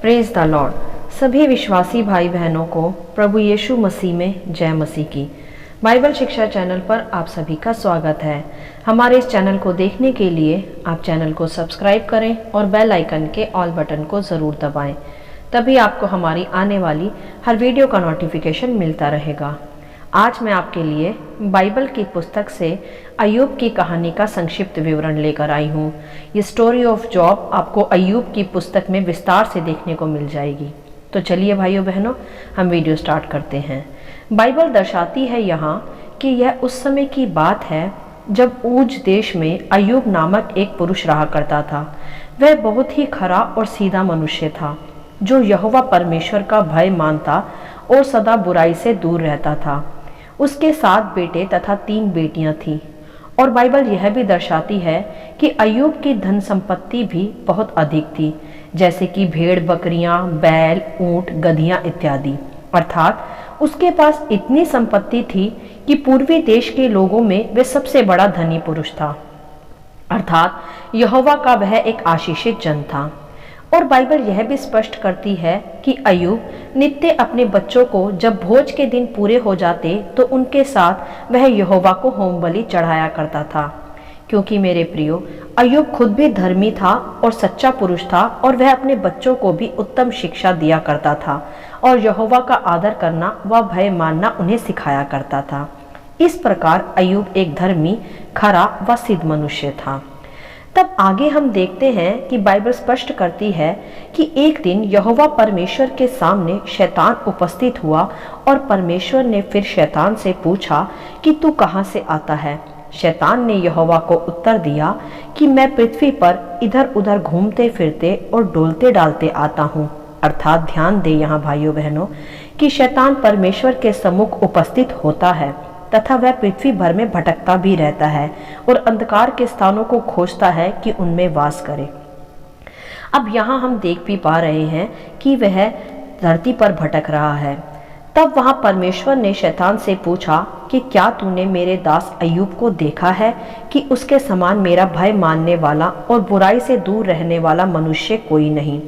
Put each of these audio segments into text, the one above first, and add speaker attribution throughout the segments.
Speaker 1: Praise the Lord. सभी विश्वासी भाई बहनों को प्रभु यीशु मसीह में जय मसीह की। बाइबल शिक्षा चैनल पर आप सभी का स्वागत है। हमारे इस चैनल को देखने के लिए आप चैनल को सब्सक्राइब करें और बेल आइकन के ऑल बटन को ज़रूर दबाएं। तभी आपको हमारी आने वाली हर वीडियो का नोटिफिकेशन मिलता रहेगा। आज मैं आपके लिए बाइबल की पुस्तक से अय्यूब की कहानी का संक्षिप्त विवरण लेकर आई हूँ। ये स्टोरी ऑफ जॉब आपको अय्यूब की पुस्तक में विस्तार से देखने को मिल जाएगी। तो चलिए भाइयों बहनों, हम वीडियो स्टार्ट करते हैं। बाइबल दर्शाती है यहाँ कि यह उस समय की बात है जब ऊज देश में अय्यूब नामक एक पुरुष रहा करता था। वह बहुत ही खरा और सीधा मनुष्य था जो यहोवा परमेश्वर का भय मानता और सदा बुराई से दूर रहता था। उसके 7 बेटे तथा 3 बेटियां थीं। और बाइबल यह भी दर्शाती है कि अय्यूब की धन संपत्ति भी बहुत अधिक थी, जैसे कि भेड़ बकरियां, बैल, ऊंट, गधियां इत्यादि। अर्थात उसके पास इतनी संपत्ति थी कि पूर्वी देश के लोगों में वह सबसे बड़ा धनी पुरुष था। अर्थात यहोवा का वह एक आशीषित जन था। और बाइबल यह भी स्पष्ट करती है कि अय्यूब नित्य अपने बच्चों को जब भोज के दिन पूरे हो जाते तो उनके साथ वह यहोवा को होम बलि चढ़ाया करता था। क्योंकि मेरे प्रियो, अय्यूब खुद भी धर्मी था और सच्चा पुरुष था और वह अपने बच्चों को भी उत्तम शिक्षा दिया करता था और यहोवा का आदर करना व भय मानना उन्हें सिखाया करता था। इस प्रकार अय्यूब एक धर्मी, खरा व सिद्ध मनुष्य था। तब आगे हम देखते हैं कि बाइबल स्पष्ट करती है कि एक दिन यहोवा परमेश्वर के सामने शैतान उपस्थित हुआ और परमेश्वर ने फिर शैतान से पूछा कि तू कहाँ से आता है। शैतान ने यहोवा को उत्तर दिया कि मैं पृथ्वी पर इधर उधर घूमते फिरते और डोलते डालते आता हूँ। अर्थात ध्यान दे यहाँ भाइयों बहनों कि शैतान परमेश्वर के सम्मुख उपस्थित होता है तथा वह पृथ्वी भर में भटकता भी रहता है और अंधकार के स्थानों को खोजता है कि उनमें वास करे। अब यहाँ हम देख भी पा रहे हैं कि वह धरती पर भटक रहा है। तब वहाँ परमेश्वर ने शैतान से पूछा कि क्या तूने मेरे दास अय्यूब को देखा है कि उसके समान मेरा भय मानने वाला और बुराई से दूर रहने वाला मनुष्य कोई नहीं।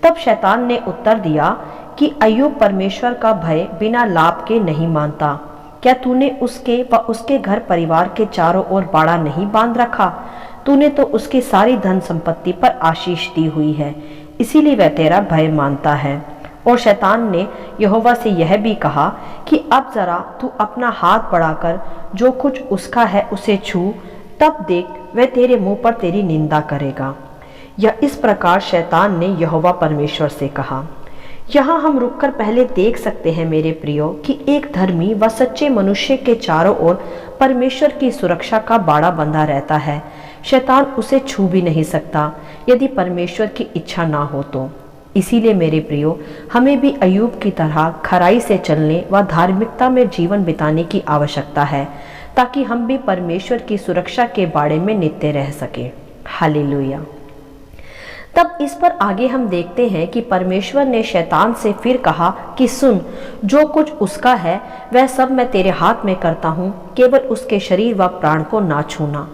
Speaker 1: तब शैतान ने उत्तर दिया कि अय्यूब परमेश्वर का भय बिना लाभ के नहीं मानता। क्या तूने उसके व उसके घर परिवार के चारों ओर बाड़ा नहीं बांध रखा? तूने तो उसकी सारी धन संपत्ति पर आशीष दी हुई है, इसीलिए वह तेरा भय मानता है। और शैतान ने यहोवा से यह भी कहा कि अब जरा तू अपना हाथ बढ़ाकर जो कुछ उसका है उसे छू, तब देख वह तेरे मुंह पर तेरी निंदा करेगा। या इस प्रकार शैतान ने यहोवा परमेश्वर से कहा। यहाँ हम रुककर पहले देख सकते हैं मेरे प्रियो कि एक धर्मी व सच्चे मनुष्य के चारों ओर परमेश्वर की सुरक्षा का बाड़ा बंधा रहता है। शैतान उसे छू भी नहीं सकता यदि परमेश्वर की इच्छा ना हो तो। इसीलिए मेरे प्रियो, हमें भी अय्यूब की तरह खराई से चलने व धार्मिकता में जीवन बिताने की आवश्यकता है ताकि हम भी परमेश्वर की सुरक्षा के बाड़े में नित्य रह सके। हालेलुया। तब इस पर आगे हम देखते हैं कि परमेश्वर ने शैतान से फिर कहा कि सुन, जो कुछ उसका है वह सब मैं तेरे हाथ में करता हूँ, केवल उसके शरीर व प्राण को ना छूना।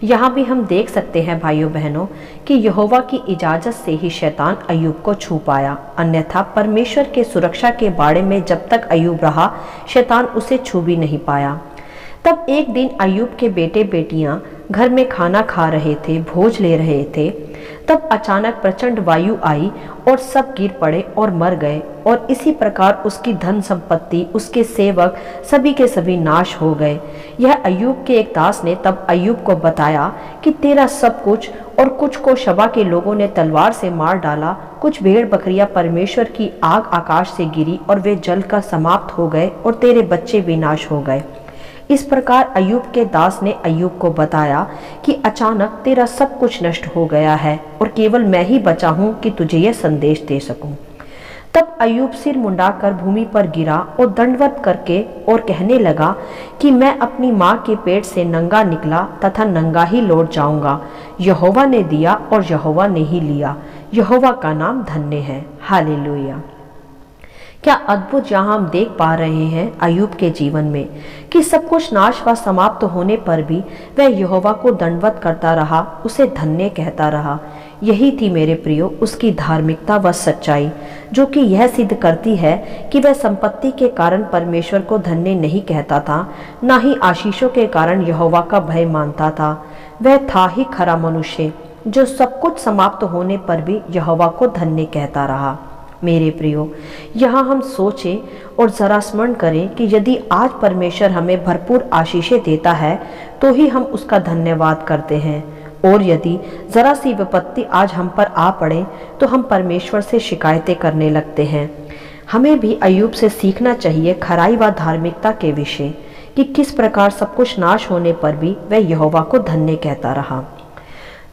Speaker 1: यहाँ भी हम देख सकते हैं भाइयों बहनों कि यहोवा की इजाज़त से ही शैतान अय्यूब को छू पाया, अन्यथा परमेश्वर के सुरक्षा के बारे में जब तक अय्यूब रहा शैतान उसे छू भी नहीं पाया। तब एक दिन अय्यूब के बेटे बेटियां घर में खाना खा रहे थे, भोज ले रहे थे। तब अचानक प्रचंड वायु आई और सब गिर पड़े और मर गए और इसी प्रकार उसकी धन संपत्ति, उसके सेवक सभी के सभी नाश हो गए। यह अय्यूब के एक दास ने तब अय्यूब को बताया कि तेरा सब कुछ और कुछ को शबा के लोगों ने तलवार से मार डाला, कुछ भेड़ बकरियां परमेश्वर की आग आकाश से गिरी और वे जल कर समाप्त हो गए और तेरे बच्चे विनाश हो गए। इस प्रकार अय्यूब के दास ने अय्यूब को बताया कि अचानक तेरा सब कुछ नष्ट हो गया है और केवल मैं ही बचा हूँ कि तुझे यह संदेश दे सकूं। तब अय्यूब सिर मुंडाकर भूमि पर गिरा और दंडवत करके और कहने लगा कि मैं अपनी माँ के पेट से नंगा निकला तथा नंगा ही लौट जाऊंगा। यहोवा ने दिया और यहोवा ने ही लिया, यहोवा का नाम धन्य है। हालेलुया। क्या अद्भुत यहाँ हम देख पा रहे हैं अय्यूब के जीवन में कि सब कुछ नाश व समाप्त होने पर भी वह यहोवा को दंडवत करता रहा, उसे धन्य कहता रहा। यही थी मेरे प्रियो उसकी धार्मिकता व सच्चाई, जो कि यह सिद्ध करती है कि वह संपत्ति के कारण परमेश्वर को धन्य नहीं कहता था, ना ही आशीषों के कारण यहोवा का भय मानता था। वह था ही खरा मनुष्य जो सब कुछ समाप्त होने पर भी यहोवा को धन्य कहता रहा। मेरे प्रियो, यहाँ हम सोचें और जरा स्मरण करें कि यदि आज परमेश्वर हमें भरपूर आशीषें देता है तो ही हम उसका धन्यवाद करते हैं, और यदि जरा सी विपत्ति आज हम पर आ पड़े तो हम परमेश्वर से शिकायतें करने लगते हैं। हमें भी अय्यूब से सीखना चाहिए खराई व धार्मिकता के विषय कि किस प्रकार सब कुछ नाश होने पर भी वह यहोवा को धन्य कहता रहा।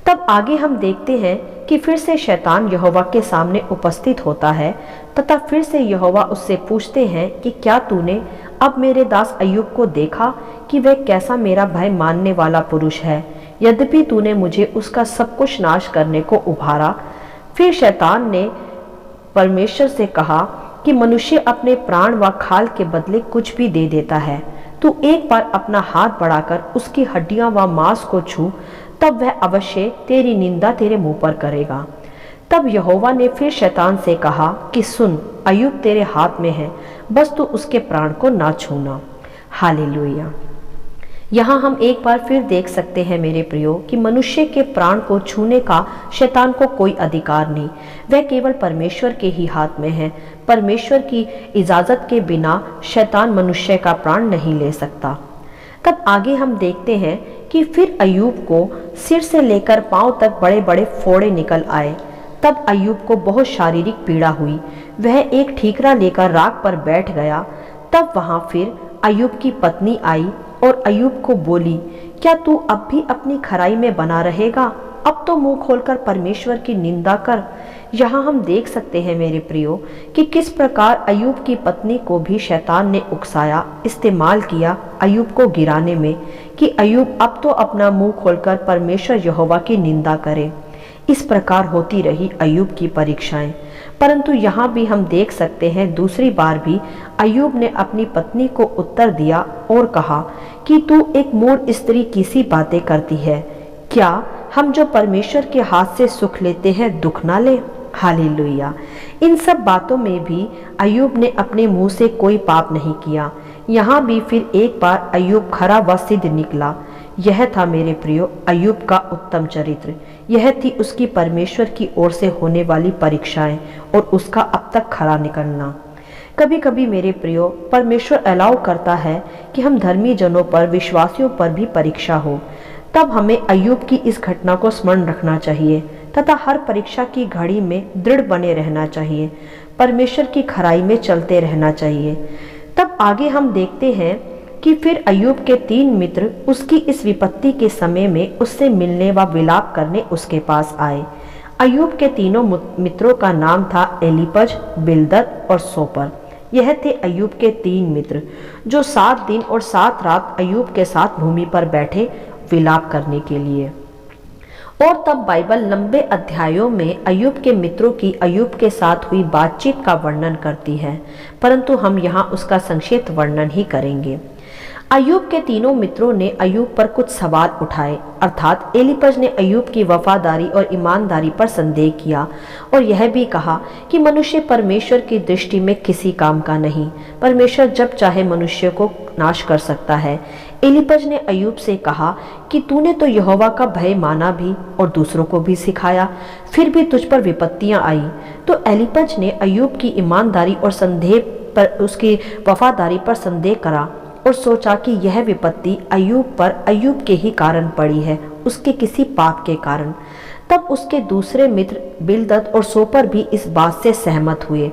Speaker 1: तब आगे हम देखते हैं कि फिर से शैतान यहोवा के सामने उपस्थित होता है तथा फिर से यहोवा उससे पूछते हैं कि क्या तूने अब मेरे दास अय्यूब को देखा कि वह कैसा मेरा भय मानने वाला पुरुष है, यद्यपि तूने मुझे उसका सब कुछ नाश करने को उभारा। फिर शैतान ने परमेश्वर से कहा कि मनुष्य अपने प्राण व खाल के बदले कुछ भी दे देता है। तू एक बार अपना हाथ बढ़ाकर उसकी हड्डियां व मांस को छू, तब वह अवश्य तेरी निंदा तेरे मुंह पर करेगा। तब यहोवा ने फिर शैतान से कहा कि सुन, अय्यूब तेरे हाथ में है, बस तू उसके प्राण को ना छूना। हालेलुया। यहाँ हम एक बार फिर देख सकते हैं मेरे प्रियो कि मनुष्य के प्राण को छूने का शैतान को कोई अधिकार नहीं, वह केवल परमेश्वर के ही हाथ में है। परमेश्वर की इजाजत के बिना शैतान मनुष्य का प्राण नहीं ले सकता। तब आगे हम देखते हैं कि फिर अय्यूब को सिर से लेकर पांव तक बड़े बड़े फोड़े निकल आए। तब अय्यूब को बहुत शारीरिक पीड़ा हुई। वह एक ठीकरा लेकर राख पर बैठ गया। तब वहां फिर अय्यूब की पत्नी आई और अय्यूब को बोली, क्या तू अब भी अपनी खराई में बना रहेगा? अब तो मुंह खोलकर परमेश्वर की निंदा कर। यहाँ हम देख सकते हैं मेरे प्रियो कि किस प्रकार अय्यूब की पत्नी को भी शैतान ने उकसाया, इस्तेमाल किया अय्यूब को गिराने में, कि अय्यूब अब तो अपना मुंह खोलकर परमेश्वर यहोवा की निंदा करे। इस प्रकार होती रही अय्यूब की परीक्षाएं। परंतु यहाँ भी हम देख सकते हैं दूसरी बार भी अय्यूब ने अपनी पत्नी को उत्तर दिया और कहा कि तू एक मूढ़ स्त्री की सी बातें करती है। क्या हम जो परमेश्वर के हाथ से सुख लेते हैं दुख ना ले? हालेलुया। इन सब बातों में भी अय्यूब ने अपने मुंह से कोई पाप नहीं किया। यहाँ भी फिर एक बार अय्यूब खरा व सिद्ध निकला। यह था मेरे प्रियो अय्यूब का उत्तम चरित्र। यह थी उसकी परमेश्वर की ओर से होने वाली परीक्षाएं और उसका अब तक खरा निकलना। कभी कभी मेरे प्रियो परमेश्वर अलाउ करता है कि हम धर्मी जनों पर, विश्वासियों पर भी परीक्षा हो। तब हमें अय्यूब की इस घटना को स्मरण रखना चाहिए तथा हर परीक्षा की घड़ी में दृढ़ बने रहना चाहिए, परमेश्वर की खराई में चलते रहना चाहिए। तब आगे हम देखते हैं कि फिर अय्यूब के 3 मित्र उसकी इस विपत्ति के समय में उससे मिलने व विलाप करने उसके पास आए। अय्यूब के तीनों मित्रों का नाम था एलीपज, बिल्दद और सोपर। यह थे अय्यूब के 3 मित्र जो 7 दिन और 7 रात अय्यूब के साथ भूमि पर बैठे विलाप करने के लिए। और तब बाइबल लंबे अध्यायों में अय्यूब के मित्रों की अय्यूब के साथ हुई बातचीत का वर्णन करती है, परंतु हम यहाँ उसका संक्षिप्त वर्णन ही करेंगे। अय्यूब के तीनों मित्रों ने अय्यूब पर कुछ सवाल उठाए, अर्थात एलीपज ने अय्यूब की वफादारी और ईमानदारी पर संदेह किया और यह भी कहा कि मनुष्य परमेश्वर की दृष्टि में किसी काम का नहीं, परमेश्वर जब चाहे मनुष्य को नाश कर सकता है। एलीपज ने अय्यूब से कहा कि तूने तो यहोवा का भय माना भी और दूसरों को भी सिखाया, फिर भी तुझ पर विपत्तियां आई। तो एलीपज ने अय्यूब की ईमानदारी और संदेह पर, उसकी वफादारी पर संदेह करा और सोचा कि यह विपत्ति अय्यूब पर अय्यूब के ही कारण पड़ी है, उसके किसी पाप के कारण। तब उसके दूसरे मित्र बिल्दद और सोपर भी इस बात से सहमत हुए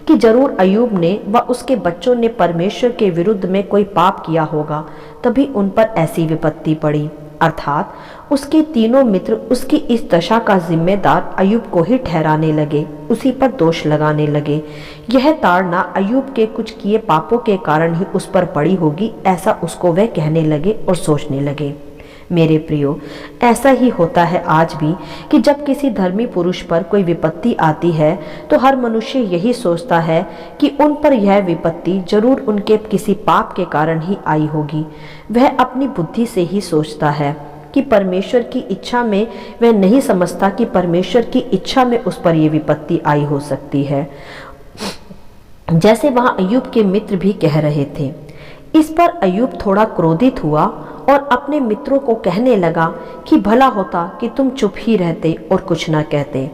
Speaker 1: कि जरूर अय्यूब ने व उसके बच्चों ने परमेश्वर के विरुद्ध में कोई पाप किया होगा, तभी उन पर ऐसी विपत्ति पड़ी। अर्थात उसके तीनों मित्र उसकी इस दशा का जिम्मेदार अय्यूब को ही ठहराने लगे, उसी पर दोष लगाने लगे। यह ताड़ना अय्यूब के कुछ किए पापों के कारण ही उस पर पड़ी होगी, ऐसा उसको वह कहने लगे और सोचने लगे। मेरे प्रियो, ऐसा ही होता है आज भी कि जब किसी धर्मी पुरुष पर कोई विपत्ति आती है तो हर मनुष्य यही सोचता है कि उन पर यह विपत्ति जरूर उनके किसी पाप के कारण ही आई होगी। वह अपनी बुद्धि से ही सोचता है कि परमेश्वर की इच्छा में वह नहीं समझता कि परमेश्वर की इच्छा में उस पर यह विपत्ति आई हो सकती है। जैसे वहां अय्यूब के मित्र भी कह रहे थे। इस पर अय्यूब थोड़ा क्रोधित हुआ और अपने मित्रों को कहने लगा कि भला होता कि तुम चुप ही रहते और कुछ न कहते।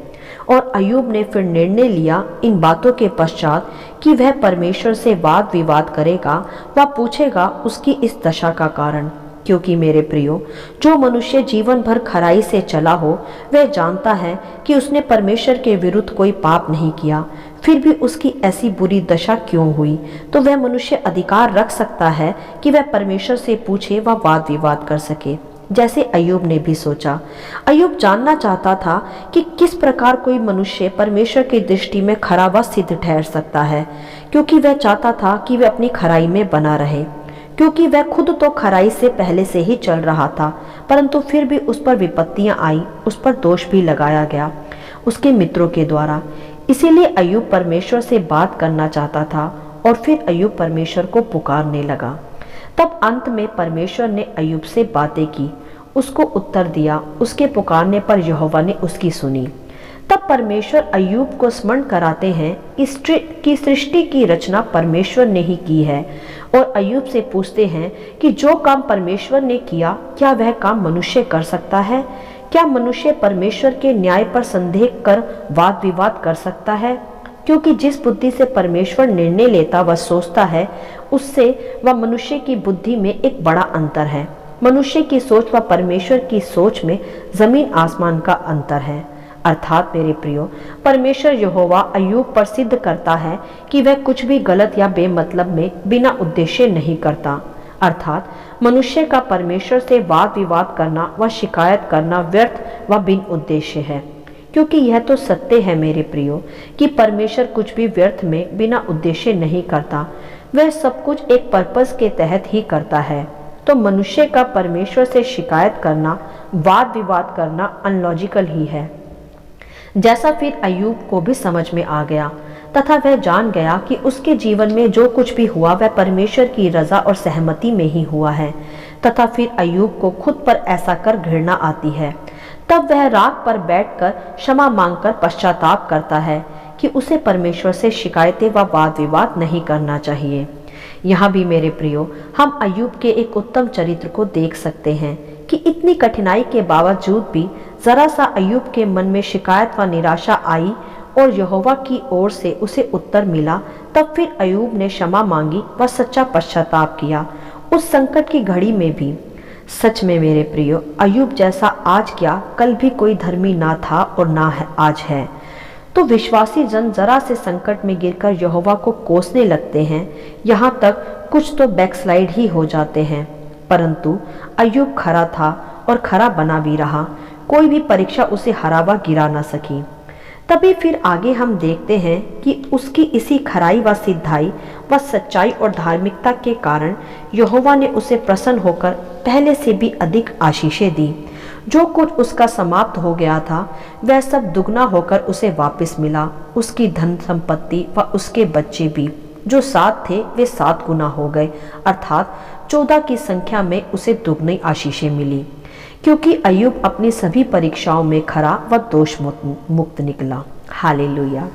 Speaker 1: और अय्यूब ने फिर निर्णय लिया इन बातों के पश्चात कि वह परमेश्वर से वाद विवाद करेगा व पूछेगा उसकी इस दशा का कारण। क्योंकि मेरे प्रियो, जो मनुष्य जीवन भर खराई से चला हो वह जानता है कि उसने परमेश्वर के विरुद्ध कोई पाप नहीं किया, फिर भी उसकी ऐसी बुरी दशा क्यों हुई, तो वह मनुष्य अधिकार रख सकता है कि वह परमेश्वर से पूछे व वाद विवाद कर सके। जैसे अय्यूब ने भी सोचा। अय्यूब जानना चाहता था कि किस प्रकार कोई मनुष्य परमेश्वर की दृष्टि में खरा व सिद्ध ठहर सकता है, क्योंकि वह चाहता था कि वह अपनी खराई में बना रहे, क्योंकि वह खुद तो खराई से पहले से ही चल रहा था, परंतु फिर भी उस पर विपत्तियां आई, उस पर दोष भी लगाया गया उसके मित्रों के द्वारा। इसीलिए अय्यूब परमेश्वर से बात करना चाहता था और फिर अय्यूब परमेश्वर को पुकारने लगा। तब अंत में परमेश्वर ने अय्यूब से बातें की, उसको उत्तर दिया। उसके पुकारने पर यहोवा ने उसकी सुनी। तब परमेश्वर अय्यूब को स्मरण कराते हैं कि सृष्टि की रचना परमेश्वर ने ही की है, और अय्यूब से पूछते हैं कि जो काम परमेश्वर ने किया क्या वह काम मनुष्य कर सकता है? क्या मनुष्य परमेश्वर के न्याय पर संदेह कर वाद विवाद कर सकता है? क्योंकि जिस बुद्धि से परमेश्वर निर्णय लेता व सोचता है, उससे व मनुष्य की बुद्धि में एक बड़ा अंतर है। मनुष्य की सोच व परमेश्वर की सोच में जमीन आसमान का अंतर है। अर्थात मेरे प्रियो, परमेश्वर यहोवा अय्यूब पर सिद्ध करता है कि वह कुछ भी गलत या बेमतलब में बिना उद्देश्य नहीं करता। अर्थात मनुष्य का परमेश्वर से वाद विवाद करना व शिकायत करना व्यर्थ व बिन उद्देश्य है, क्योंकि यह तो सत्य है मेरे प्रियो कि परमेश्वर कुछ भी व्यर्थ में बिना उद्देश्य नहीं करता। वह सब कुछ एक पर्पस के तहत ही करता है। तो मनुष्य का परमेश्वर से शिकायत करना, वाद विवाद करना अनलॉजिकल ही है। जैसा फिर अय्यूब को भी समझ में आ गया, तथा वह जान गया कि उसके जीवन में जो कुछ भी हुआ वह परमेश्वर की रजा और सहमति में ही हुआ है। तथा फिर अय्यूब को खुद पर ऐसा कर घृणा आती है। तब वह राख पर बैठकर क्षमा मांगकर पश्चाताप करता है कि उसे परमेश्वर से शिकायतें व वाद विवाद नहीं करना चाहिए। यहाँ भी मेरे प्रियो, हम अय्यूब के एक उत्तम चरित्र को देख सकते हैं कि इतनी कठिनाई के बावजूद भी जरा सा अय्यूब के मन में शिकायत व निराशा आई और यहोवा की ओर से उसे उत्तर मिला। तब फिर अय्यूब ने क्षमा मांगी व सच्चा पश्चाताप किया उस संकट की घड़ी में भी। सच में मेरे प्रियो, अय्यूब जैसा आज क्या कल भी कोई धर्मी ना था और ना है आज है। तो विश्वासी जन जरा से संकट में गिरकर यहोवा को कोसने लगते हैं, यहाँ तक कुछ तो बैकस्लाइड ही हो जाते हैं। परंतु अय्यूब खरा था और खरा बना भी रहा। कोई भी परीक्षा उसे हरा व गिरा न सकी। तभी फिर आगे हम देखते हैं कि उसकी इसी खराई व सिद्धाई व सच्चाई और धार्मिकता के कारण यहोवा ने उसे प्रसन्न होकर पहले से भी अधिक आशीषें दी। जो कुछ उसका समाप्त हो गया था वह सब दुगना होकर उसे वापस मिला। उसकी धन संपत्ति व उसके बच्चे भी जो 7 थे वे 7 गुना हो गए, अर्थात 14 की संख्या में उसे दुगनी आशीषें मिली, क्योंकि अय्यूब अपनी सभी परीक्षाओं में खरा व दोष मुक्त निकला। हालेलुया।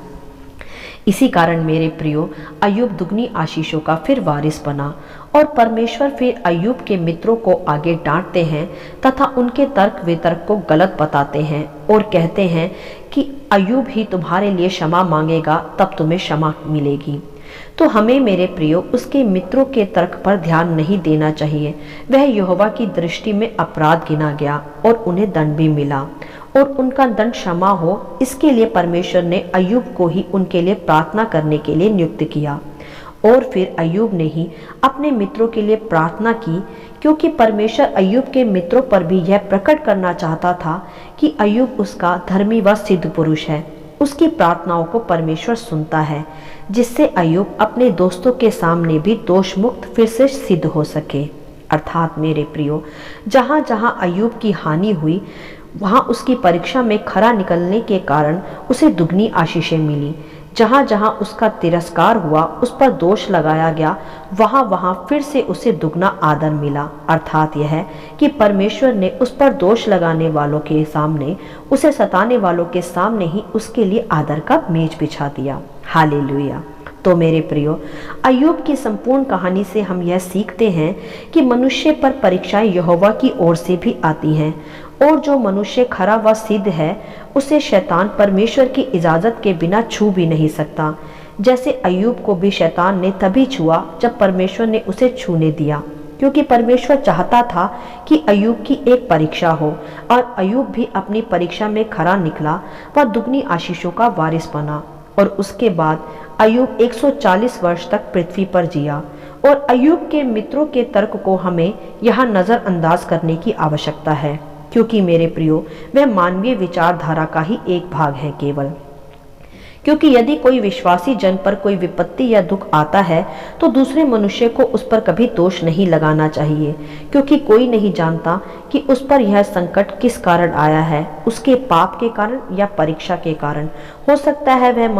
Speaker 1: इसी कारण मेरे प्रियो, अय्यूब दुगनी आशीषों का फिर वारिस बना। और परमेश्वर फिर अय्यूब के मित्रों को आगे डांटते हैं तथा उनके तर्क वितर्क को गलत बताते हैं और कहते हैं कि अय्यूब ही तुम्हारे लिए क्षमा मांगेगा तब तुम्हें क्षमा मिलेगी। तो हमें मेरे प्रियो उसके मित्रों के तर्क पर ध्यान नहीं देना चाहिए। वह यहोवा की दृष्टि में अपराध गिना गया और उन्हें दंड भी मिला और उनका दंड क्षमा हो, इसके लिए परमेश्वर ने अय्यूब को ही उनके लिए प्रार्थना करने के लिए नियुक्त किया। और फिर अय्यूब ने ही अपने मित्रों के लिए प्रार्थना की, क्योंकि परमेश्वर अय्यूब के मित्रों पर भी यह प्रकट करना चाहता था कि अय्यूब उसका धर्मी व सिद्ध पुरुष है। उसकी प्रार्थनाओं को परमेश्वर सुनता है, जिससे अय्यूब अपने दोस्तों के सामने भी दोष मुक्त फिर से सिद्ध हो सके। अर्थात मेरे प्रियो, जहाँ जहाँ अय्यूब की हानि हुई वहाँ उसकी परीक्षा में खरा निकलने के कारण उसे दुगनी आशीषें मिली। जहाँ जहाँ उसका तिरस्कार हुआ, उस पर दोष लगाया गया, वहाँ वहाँ फिर से उसे दुगना आदर मिला। अर्थात यह है कि परमेश्वर ने उस पर दोष लगाने वालों के सामने, उसे सताने वालों के सामने ही उसके लिए आदर का मेज बिछा दिया। हालेलुया। तो मेरे प्रियो, अय्यूब की संपूर्ण कहानी से हम यह सीखते हैं कि मनुष्य पर परीक्षाएं यहोवा की ओर से भी आती हैं, और जो मनुष्य खरा व सिद्ध है उसे शैतान परमेश्वर की इजाज़त के बिना छू भी नहीं सकता। जैसे अय्यूब को भी शैतान ने तभी छुआ जब परमेश्वर ने उसे छूने दिया, क्योंकि परमेश्वर चाहता था कि अय्यूब की एक परीक्षा हो, और अय्यूब भी अपनी परीक्षा में खरा निकला व दुगनी आशीषों का वारिस बना। और उसके बाद अय्यूब 140 वर्ष तक पृथ्वी पर जिया। और अय्यूब के मित्रों के तर्क को हमें यहाँ नज़रअंदाज करने की आवश्यकता है, क्योंकि मेरे प्रियो, वह मानवीय विचारधारा का ही एक भाग है केवल। क्योंकि यदि कोई विश्वासी जन पर कोई विपत्ति या दुख आता है तो दूसरे मनुष्य को उस पर कभी दोष नहीं लगाना चाहिए, क्योंकि कोई नहीं जानता कि उस पर यह संकट किस कारण आया है, उसके पाप के कारण या परीक्षा के कारण। हो सकता है वह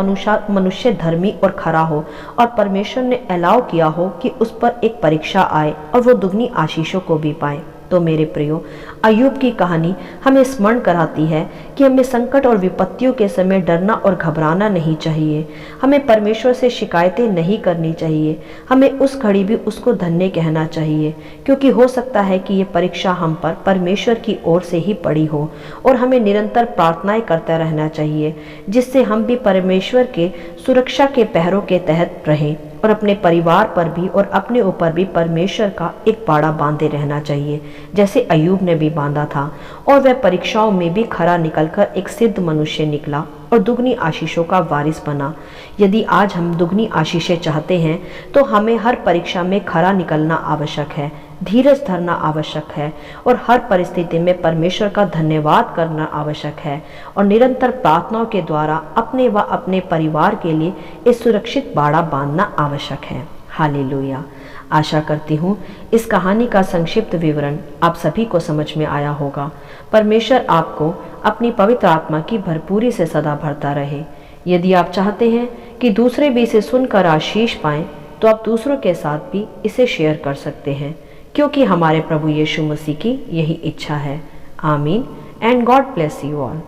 Speaker 1: मनुष्य धर्मी और खरा हो और परमेश्वर ने अलाउ किया हो कि उस पर एक परीक्षा आए और वो दुगनी आशीषों को भी पाए। तो मेरे प्रियो, अय्यूब की कहानी हमें स्मरण कराती है कि हमें संकट और विपत्तियों के समय डरना और घबराना नहीं चाहिए। हमें परमेश्वर से शिकायतें नहीं करनी चाहिए। हमें उस घड़ी भी उसको धन्य कहना चाहिए, क्योंकि हो सकता है कि ये परीक्षा हम पर परमेश्वर की ओर से ही पड़ी हो, और हमें निरंतर प्रार्थनाएं करते रहना चाहिए, जिससे हम भी परमेश्वर के सुरक्षा के पहरों के तहत रहें, और अपने परिवार पर भी और अपने ऊपर भी परमेश्वर का एक बाड़ा बांधे रहना चाहिए, जैसे अय्यूब ने भी बांधा था। और वह परीक्षाओं में भी खरा निकलकर एक सिद्ध मनुष्य निकला और दुगनी आशीषों का वारिस बना। यदि आज हम दुगनी आशीषें चाहते हैं तो हमें हर परीक्षा में खरा निकलना आवश्यक है, धीरज धरना आवश्यक है, और हर परिस्थिति में परमेश्वर का धन्यवाद करना आवश्यक है, और निरंतर प्रार्थनाओं के द्वारा अपने व अपने परिवार के लिए एक सुरक्षित बाड़ा बांधना आवश्यक है। हालेलुया। आशा करती हूँ इस कहानी का संक्षिप्त विवरण आप सभी को समझ में आया होगा। परमेश्वर आपको अपनी पवित्र आत्मा की भरपूरी से सदा भरता रहे। यदि आप चाहते हैं कि दूसरे भी इसे सुनकर आशीष पाएं, तो आप दूसरों के साथ भी इसे शेयर कर सकते हैं, क्योंकि हमारे प्रभु यीशु मसीह की यही इच्छा है। आमीन and God bless you all.